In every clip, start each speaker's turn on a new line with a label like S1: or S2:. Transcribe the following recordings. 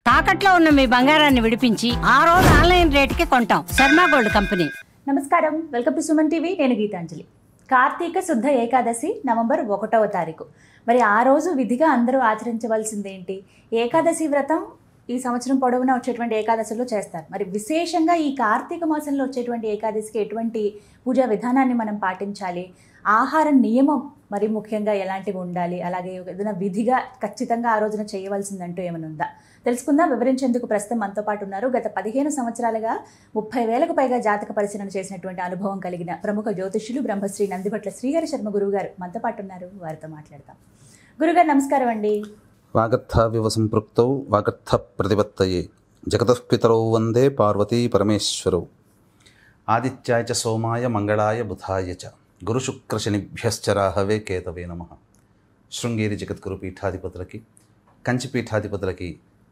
S1: తాకట్లో ఉన్న మీ బంగారాన్ని విడిపించి ఆ రోజు ఆన్లైన్ రేటుకి కొంటాం. Sharma gold company.
S2: నమస్కారం, వెల్కమ్ టు సుమన్ టీవీ. నేను గీతాంజలి. కార్తీక శుద్ధ ఏకాదశి నవంబర్ 1వ తారీఖు. మరి ఆ రోజు విధిగా అందరూ ఆచరించవలసిందేంటి? ఏకాదశి వ్రతం ఈ సంవత్సరం పొడవునా వచ్చేటువంటి ఏకాదశిలో చేస్తారు. మరి విశేషంగా ఈ కార్తీక మాసంలో వచ్చేటువంటి ఏకాదశికి ఎటువంటి పూజా విధానాన్ని మనం పాటించాలి? ఆహార నియమం మరి ముఖ్యంగా ఎలాంటివి ఉండాలి? అలాగే ఏదైనా విధిగా ఖచ్చితంగా ఆ రోజున చేయవలసిందంటూ ఏమైనా ఉందా? తెలుసుకుందాం. వివరించేందుకు ప్రస్తుతం మనతో పాటు ఉన్నారు. గత 15 సంవత్సరాలుగా 30,000కు పైగా జాతక పరిశీలన చేసినటువంటి అనుభవం కలిగిన ప్రముఖ జ్యోతిష్యులు బ్రహ్మశ్రీ నందిభట్ల శ్రీహరి శర్మ గురువు గారు మనతో పాటు ఉన్నారు. వారితో మాట్లాడతాం. గురుగారు నమస్కారం అండి.
S3: వాగర్థావివ సంపృక్తౌ వాగర్థ ప్రతిపత్తయే జగతః పితరౌ వందే పార్వతీ పరమేశ్వరౌ. ఆదిత్యాయ చ సోమాయ మంగళాయ బుధాయ చ గురుశుక్రశనిభ్యశ్చ రాహవే కేతవే నమః. శృంగేరి జగద్గురు పీఠాధిపతులకి, కంచి పీఠాధిపతులకి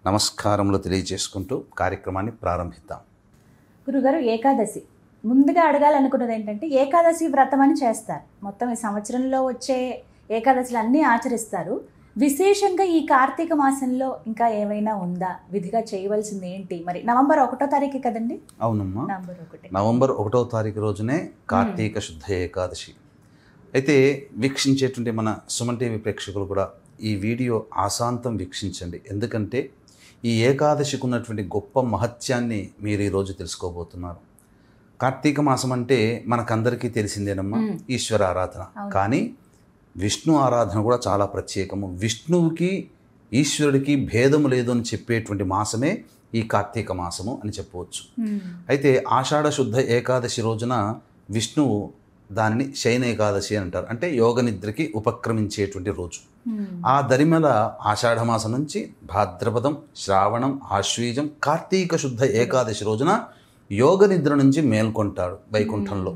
S3: నమస్కారములు తెలియజేసుకుంటూ కార్యక్రమాన్ని ప్రారంభిద్దాం.
S2: గురుగారు, ఏకాదశి ముందుగా అడగాలనుకున్నది ఏంటంటే, ఏకాదశి వ్రతం అని చేస్తారు. మొత్తం ఈ సంవత్సరంలో వచ్చే ఏకాదశులు అన్నీ ఆచరిస్తారు. విశేషంగా ఈ కార్తీక మాసంలో ఇంకా ఏమైనా ఉందా? విధిగా చేయవలసింది ఏంటి? మరి నవంబర్ 1వ తారీఖు కదండి?
S3: అవునమ్మా, నవంబర్ 1వ తారీఖు రోజునే కార్తీక శుద్ధ ఏకాదశి. అయితే వీక్షించేటువంటి మన సుమన్ టీవీ ప్రేక్షకులు కూడా ఈ వీడియో ఆశాంతం వీక్షించండి. ఎందుకంటే ఈ ఏకాదశికి ఉన్నటువంటి గొప్ప మహత్యాన్ని మీరు ఈరోజు తెలుసుకోబోతున్నారు. కార్తీక మాసం అంటే మనకందరికీ తెలిసిందేనమ్మా, ఈశ్వర ఆరాధన. కానీ విష్ణు ఆరాధన కూడా చాలా ప్రత్యేకము. విష్ణువుకి ఈశ్వరుడికి భేదము లేదు అని చెప్పేటువంటి మాసమే ఈ కార్తీక మాసము అని చెప్పవచ్చు. అయితే ఆషాఢ శుద్ధ ఏకాదశి రోజున విష్ణువు దానిని శయన ఏకాదశి అంటారు. అంటే యోగ నిద్రకి ఉపక్రమించేటువంటి రోజు. ఆ దరిమల ఆషాఢమాసం నుంచి భాద్రపదం, శ్రావణం, ఆశ్వీజం, కార్తీక శుద్ధ ఏకాదశి రోజున యోగ నిద్ర నుంచి మేల్కొంటాడు వైకుంఠంలో.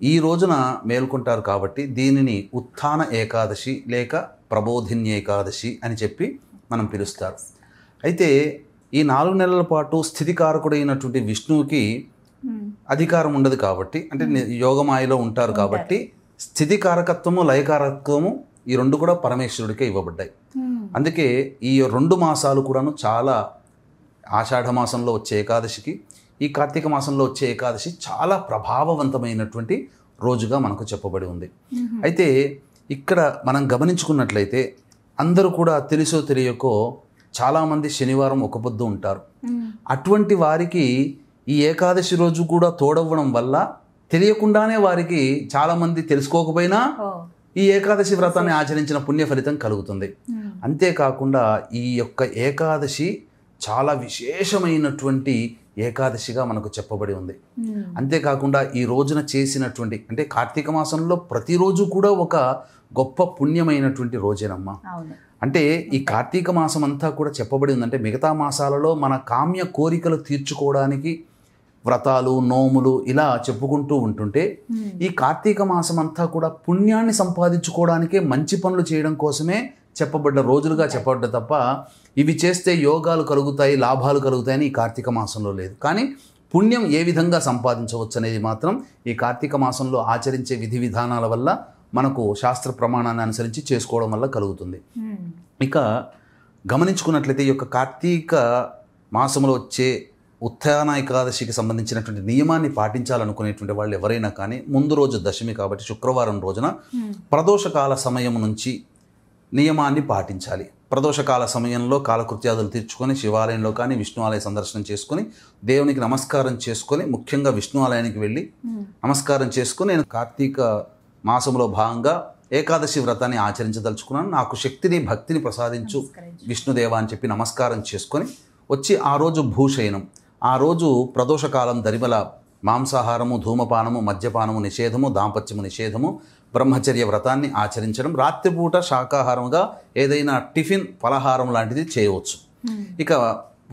S3: ఈ రోజున మేల్కొంటారు కాబట్టి దీనిని ఉత్థాన ఏకాదశి లేక ప్రబోధిన్య ఏకాదశి అని చెప్పి మనం పిలుస్తారు. అయితే ఈ 4 నెలల పాటు స్థితికారకుడైనటువంటి విష్ణువుకి అధికారం ఉండదు కాబట్టి, అంటే యోగమాయలో ఉంటారు కాబట్టి స్థితికారకత్వము లయకారకత్వము ఈ రెండు కూడా పరమేశ్వరుడికే ఇవ్వబడ్డాయి. అందుకే ఈ 2 మాసాలు కూడాను చాలా, ఆషాఢ మాసంలో వచ్చే ఏకాదశికి ఈ కార్తీక మాసంలో వచ్చే ఏకాదశి చాలా ప్రభావవంతమైనటువంటి రోజుగా మనకు చెప్పబడి ఉంది. అయితే ఇక్కడ మనం గమనించుకున్నట్లయితే అందరూ కూడా తెలుసో తెలియకో చాలామంది శనివారం ఒక పొద్దు ఉంటారు. అటువంటి వారికి ఈ ఏకాదశి రోజు కూడా తోడవ్వడం వల్ల తెలియకుండానే వారికి చాలామంది తెలుసుకోకపోయినా ఈ ఏకాదశి వ్రతాన్ని ఆచరించిన పుణ్య ఫలితం కలుగుతుంది. అంతేకాకుండా ఈ యొక్క ఏకాదశి చాలా విశేషమైనటువంటి ఏకాదశిగా మనకు చెప్పబడి ఉంది. అంతేకాకుండా ఈ రోజున చేసినటువంటి, అంటే కార్తీక మాసంలో ప్రతిరోజు కూడా ఒక గొప్ప పుణ్యమైనటువంటి రోజేనమ్మా. అంటే ఈ కార్తీక మాసం అంతా కూడా చెప్పబడి ఉందంటే, మిగతా మాసాలలో మన కామ్య కోరికలు తీర్చుకోవడానికి వ్రతాలు, నోములు ఇలా చెప్పుకుంటూ ఉంటుంటే, ఈ కార్తీక మాసం అంతా కూడా పుణ్యాన్ని సంపాదించుకోవడానికే, మంచి పనులు చేయడం కోసమే చెప్పబడ్డ రోజులుగా చెప్పబడ్డ తప్ప ఇవి చేస్తే యోగాలు కలుగుతాయి, లాభాలు కలుగుతాయని ఈ కార్తీక మాసంలో లేదు. కానీ పుణ్యం ఏ విధంగా సంపాదించవచ్చు అనేది మాత్రం ఈ కార్తీక మాసంలో ఆచరించే విధి విధానాల వల్ల మనకు శాస్త్ర ప్రమాణాన్ని అనుసరించి చేసుకోవడం వల్ల కలుగుతుంది. ఇక గమనించుకున్నట్లయితే ఈ యొక్క కార్తీక మాసంలో వచ్చే ఉత్థాన ఏకాదశికి సంబంధించినటువంటి నియమాన్ని పాటించాలనుకునేటువంటి వాళ్ళు ఎవరైనా కానీ ముందు రోజు దశమి కాబట్టి శుక్రవారం రోజున ప్రదోషకాల సమయం నుంచి నియమాన్ని పాటించాలి. ప్రదోషకాల సమయంలో కాలకృత్యాదులు తీర్చుకొని శివాలయంలో కానీ విష్ణు ఆలయ సందర్శనం చేసుకొని దేవునికి నమస్కారం చేసుకొని, ముఖ్యంగా విష్ణు ఆలయానికి వెళ్ళి నమస్కారం చేసుకొని, నేను కార్తీక మాసంలో భాగంగా ఏకాదశి వ్రతాన్ని ఆచరించదలుచుకున్నాను, నాకు శక్తిని భక్తిని ప్రసాదించు విష్ణుదేవ అని చెప్పి నమస్కారం చేసుకొని వచ్చి ఆ రోజు భూషయనం, ఆ రోజు ప్రదోషకాలం దరిమల మాంసాహారము, ధూమపానము, మద్యపానము నిషేధము, దాంపత్యము నిషేధము, బ్రహ్మచర్య వ్రతాన్ని ఆచరించడం, రాత్రిపూట శాకాహారంగా ఏదైనా టిఫిన్ ఫలహారం లాంటిది చేయవచ్చు. ఇక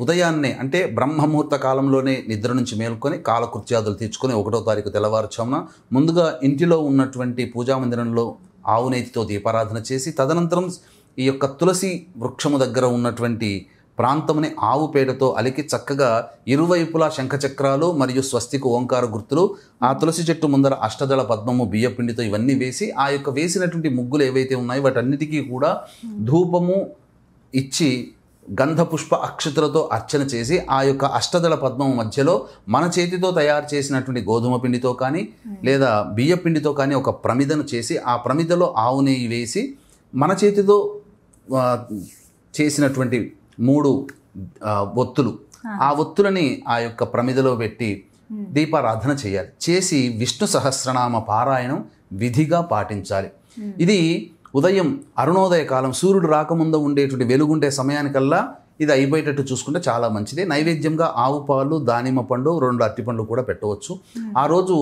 S3: ఉదయాన్నే అంటే బ్రహ్మముహూర్త కాలంలోనే నిద్ర నుంచి మేల్కొని కాలకృత్యాదులు తీర్చుకొని 1వ తారీఖు తెల్లవారుచామున ముందుగా ఇంటిలో ఉన్నటువంటి పూజామందిరంలో ఆవు నేతితో దీపారాధన చేసి, తదనంతరం ఈ యొక్క తులసి వృక్షము దగ్గర ఉన్నటువంటి ప్రాంతముని ఆవు పేడతో అలికి చక్కగా ఇరువైపులా శంఖచక్రాలు మరియు స్వస్తికు ఓంకార గుర్తులు, ఆ తులసి చెట్టు ముందర అష్టదళ పద్మము బియ్యపిండితో ఇవన్నీ వేసి, ఆ యొక్క వేసినటువంటి ముగ్గులు ఏవైతే ఉన్నాయో వాటన్నిటికీ కూడా ధూపము ఇచ్చి గంధపుష్ప అక్షతలతో అర్చన చేసి ఆ యొక్క అష్టదళ పద్మం మధ్యలో మన చేతితో తయారు చేసినటువంటి గోధుమ పిండితో కానీ లేదా బియ్య పిండితో కానీ ఒక ప్రమిదను చేసి ఆ ప్రమిదలో ఆవు నెయ్యి వేసి మన చేతితో చేసినటువంటి 3 ఒత్తులు, ఆ ఒత్తులని ఆ యొక్క ప్రమిదలో పెట్టి దీపారాధన చేయాలి. చేసి విష్ణు సహస్రనామ పారాయణం విధిగా పాటించాలి. ఇది ఉదయం అరుణోదయ కాలం సూర్యుడు రాకముందు ఉండేటువంటి వెలుగుండే సమయానికల్లా ఇది అయిపోయేటట్టు చూసుకుంటే చాలా మంచిది. నైవేద్యంగా ఆవు పాలు, దానిమ్మ పండు, 2 అరటిపండ్లు కూడా పెట్టవచ్చు. ఆ రోజు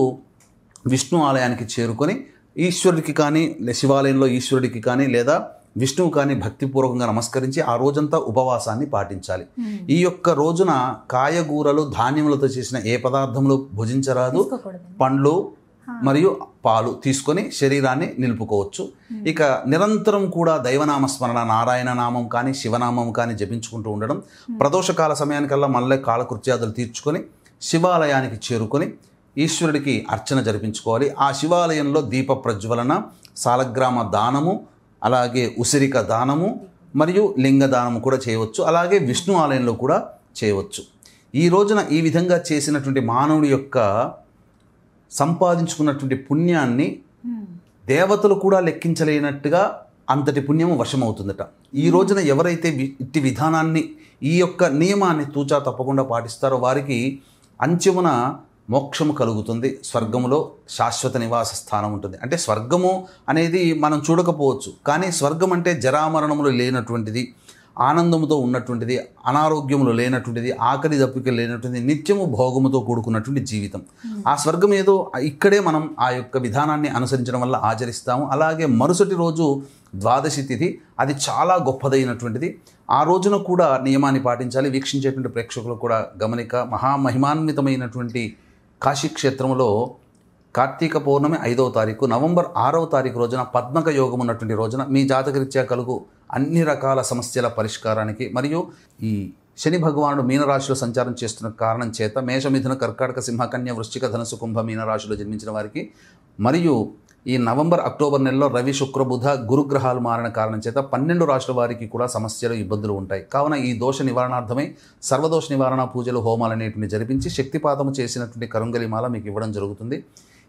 S3: విష్ణు ఆలయానికి చేరుకొని ఈశ్వరుడికి కానీ శివాలయంలో ఈశ్వరుడికి కానీ లేదా విష్ణువు కానీ భక్తిపూర్వకంగా నమస్కరించి ఆ రోజంతా ఉపవాసాన్ని పాటించాలి. ఈ యొక్క రోజున కాయగూరలు, ధాన్యములతో చేసిన ఏ పదార్థములు భుజించరాదు. పండ్లు మరియు పాలు తీసుకొని శరీరాన్ని నిలుపుకోవచ్చు. ఇక నిరంతరం కూడా దైవనామ స్మరణ, నారాయణ నామం కానీ శివనామం కానీ జపించుకుంటూ ఉండడం. ప్రదోషకాల సమయానికల్లా మళ్ళీ కాలకృత్యాదులు తీర్చుకొని శివాలయానికి చేరుకొని ఈశ్వరుడికి అర్చన జరిపించుకోవాలి. ఆ శివాలయంలో దీప ప్రజ్వలన, సాలగ్రామ దానము, అలాగే ఉసిరిక దానము మరియు లింగ దానము కూడా చేయవచ్చు. అలాగే విష్ణు ఆలయంలో కూడా చేయవచ్చు. ఈ రోజున ఈ విధంగా చేసినటువంటి మానవుడి యొక్క సంపాదించుకున్నటువంటి పుణ్యాన్ని దేవతలు కూడా లెక్కించలేనట్టుగా అంతటి పుణ్యము వశమవుతుందట. ఈ రోజున ఎవరైతే ఇట్టి విధానాన్ని, ఈ యొక్క నియమాన్ని తూచా తప్పకుండా పాటిస్తారో వారికి అంచెమున మోక్షము కలుగుతుంది. స్వర్గములో శాశ్వత నివాస స్థానం ఉంటుంది. అంటే స్వర్గము అనేది మనం చూడకపోవచ్చు, కానీ స్వర్గం అంటే జరామరణములు లేనటువంటిది, ఆనందముతో ఉన్నటువంటిది, అనారోగ్యములు లేనటువంటిది, ఆకలి దప్పిక లేనటువంటిది, నిత్యము భోగముతో కూడుకున్నటువంటి జీవితం. ఆ స్వర్గం ఏదో ఇక్కడే మనం ఆ యొక్క విధానాన్ని అనుసరించడం వల్ల ఆచరిస్తాము. అలాగే మరుసటి రోజు ద్వాదశి తిథి, అది చాలా గొప్పదైనటువంటిది. ఆ రోజున కూడా నియమాన్ని పాటించాలి. వీక్షించేటువంటి ప్రేక్షకులు కూడా గమనిక. మహామహిమాన్వితమైనటువంటి కాశీక్షేత్రంలో కార్తీక పౌర్ణమి 5వ తారీఖు, నవంబర్ 6వ తారీఖు రోజున పద్మక యోగం ఉన్నటువంటి రోజున మీ జాతకరీత్యా కలుగు అన్ని రకాల సమస్యల పరిష్కారానికి మరియు ఈ శని భగవానుడు మీనరాశిలో సంచారం చేస్తున్న కారణం చేత మేషమిథున, కర్కాటక, సింహ, కన్య, వృశ్చిక, ధనుసు, కుంభ, మీనరాశిలో జన్మించిన వారికి మరియు ఈ నవంబర్, అక్టోబర్ నెలలో రవి, శుక్ర, బుధ, గురుగ్రహాలు మారిన కారణం చేత 12 రాశుల వారికి కూడా సమస్యలు, ఇబ్బందులు ఉంటాయి. కావున ఈ దోష నివారణార్థమై సర్వదోష నివారణ పూజలు, హోమాలు అనేటివి జరిపించి శక్తిపాతము చేసినటువంటి కరుంగలిమాల మీకు ఇవ్వడం జరుగుతుంది.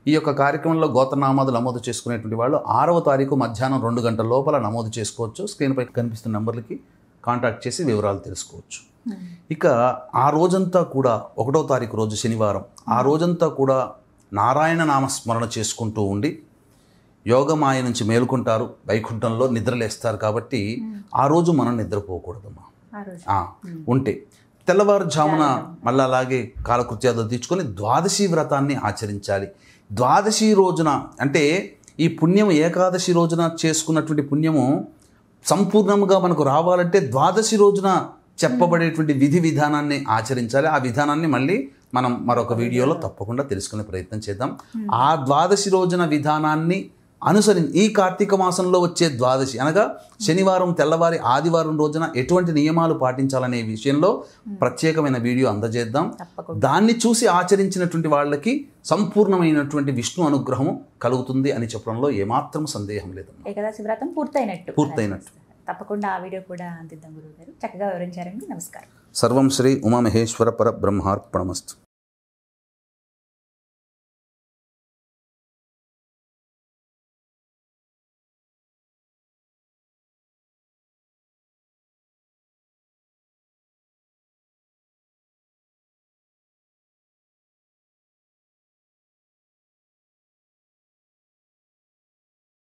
S3: ఈ యొక్క కార్యక్రమంలో గోత్రనామాలు నమోదు చేసుకునేటువంటి వాళ్ళు 6వ తారీఖు మధ్యాహ్నం 2 గంటల లోపల నమోదు చేసుకోవచ్చు. స్క్రీన్పై కనిపిస్తున్న నంబర్లకి కాంటాక్ట్ చేసి వివరాలు తెలుసుకోవచ్చు. ఇక ఆ రోజంతా కూడా 1వ తారీఖు రోజు శనివారం, ఆ రోజంతా కూడా నారాయణ నామస్మరణ చేసుకుంటూ ఉండి యోగమాయ నుంచి మేలుకుంటారు, వైకుంఠంలో నిద్రలేస్తారు. కాబట్టి ఆ రోజు మనం నిద్రపోకూడదమ్మా. ఉంటే తెల్లవారుజామున మళ్ళీ అలాగే కాలకృత్యాలు తీర్చుకొని ద్వాదశి వ్రతాన్ని ఆచరించాలి. ద్వాదశి రోజున అంటే ఈ పుణ్యం ఏకాదశి రోజున చేసుకున్నటువంటి పుణ్యము సంపూర్ణంగా మనకు రావాలంటే ద్వాదశి రోజున చెప్పబడేటువంటి విధి విధానాన్ని ఆచరించాలి. ఆ విధానాన్ని మళ్ళీ మనం మరొక వీడియోలో తప్పకుండా తెలుసుకునే ప్రయత్నం చేద్దాం. ఆ ద్వాదశి రోజున విధానాన్ని అనుసరించి ఈ కార్తీక మాసంలో వచ్చే ద్వాదశి అనగా శనివారం తెల్లవారి ఆదివారం రోజున ఎటువంటి నియమాలు పాటించాలనే విషయంలో ప్రత్యేకమైన వీడియో అందజేద్దాం. దాన్ని చూసి ఆచరించినటువంటి వాళ్ళకి సంపూర్ణమైనటువంటి విష్ణు అనుగ్రహం కలుగుతుంది అని చెప్పడంలో ఏమాత్రం సందేహం లేదు.
S2: ఏకాదశి వ్రతం పూర్తయినట్టు. తప్పకుండా ఆ వీడియో కూడా అందిద్దాం గురువు గారు. చక్కగా వివరించారండి. నమస్కారం.
S3: సర్వం శ్రీ ఉమామహేశ్వర పరబ్రహ్మార్పణమస్తు.